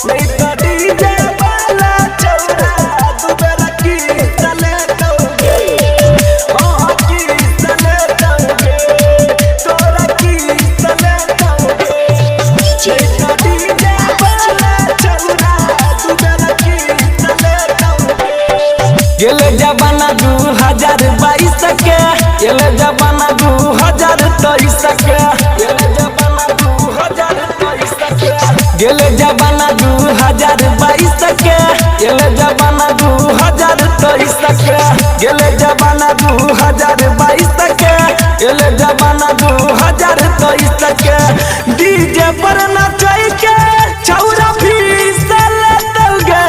नहीं तो डीजे वाला चौरा दुबेरा की चले दोगे हाँ की चले दोगे तोरा की चले दोगे नहीं तो डीजे वाला चौरा दुबेरा की चले दोगे गेले जमाना 2022 के गेले जमाना 2023 के गेले जमाना 2023 के गेले जमाना 2022 के गेले जमाना 2023 के गेले जमाना 2022 के गेले जमाना 2023 के डीजे पर नचाई के छौरा फिसल दोगे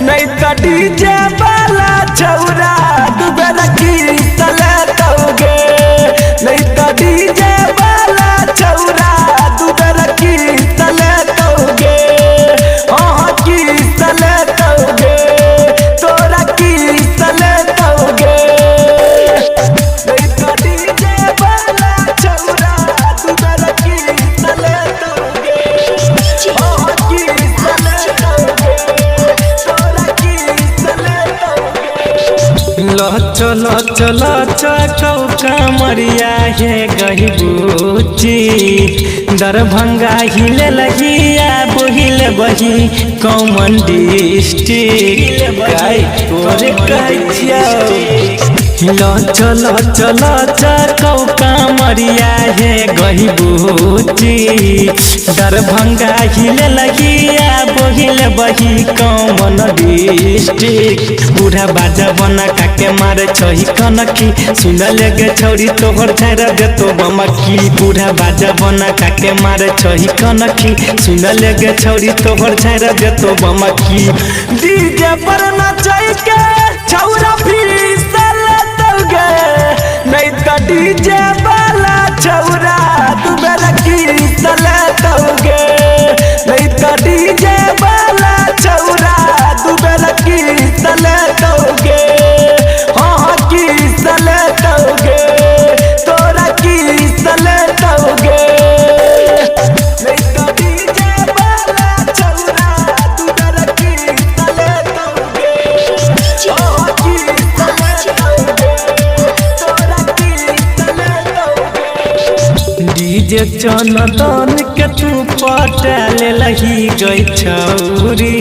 नहीं तो डीजे वाला छौरा दुबेरा की चले दोगे नहीं तो डीजे वाला छौरा दुबेरा की चले दोगे हाँ की चले दोगे तोरा की चले दोगे नहीं तो डीजे वाला छौरा दुबेरा की चले दोगे हाँ की चले दोगे तोरा की चले दोगे चलो चलो चौ कमरिया है गहिबूची दरभंगा हिले लगिया बोहिले बही कॉमन डिस्ट्रिक्ट गाय तोरे कहिया चलो चलो चौ कमरिया है गहिबूची दरभंगा हिले लगिया बोहिले बही कॉमन डिस्ट्रिक्ट बूढ़ा बाजा बना काके मारे छही कनखी सुन लेगे छौरी तोहर छाड़ दे तो बमकी बूढ़ा बाजा बना काके मारे छही कनखी सुन लेगे छौरी तोहर छाड़ दे तो बमकी डीजे पर नचाई के छौरा फिसल दोगे नहीं तो डीजे वाला छौरा दुबेरा की चले दोगे नहीं तो डीजे वाला छौरा दुबेरा की चले दोगे हाँ की चले दोगे तोरा की चले दोगे नहीं तो डीजे वाला छौरा दुबेरा की चले दोगे हाँ की चले दोगे तोरा की चले दोगे डीजे चनदन के तू पटाल लही गई छौरी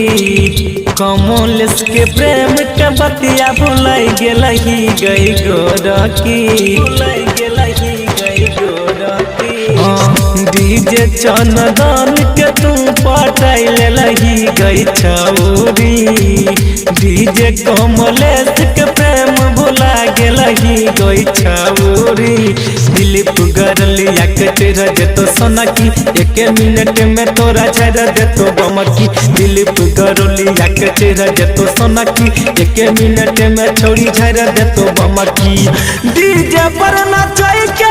कमलेश के प्रेम के बतिया भुलाई गेलही गई गोरकी भुलाई गेलही गई गोरकी डीजे चनदन के तू पटाल लही गई छौरी डीजे कमलेश के प्रेम भुला गेलही गई छौरी दिलीप गरलिया के तेरा दे तो सोनकी एक मिनट में तोरा छाड़ दे तो बमकी दिलीप गरलिया के तेरा दे तो सोनकी एक मिनट में छोड़ी छाड़ दे तो बमकी डीजे पर नचाई के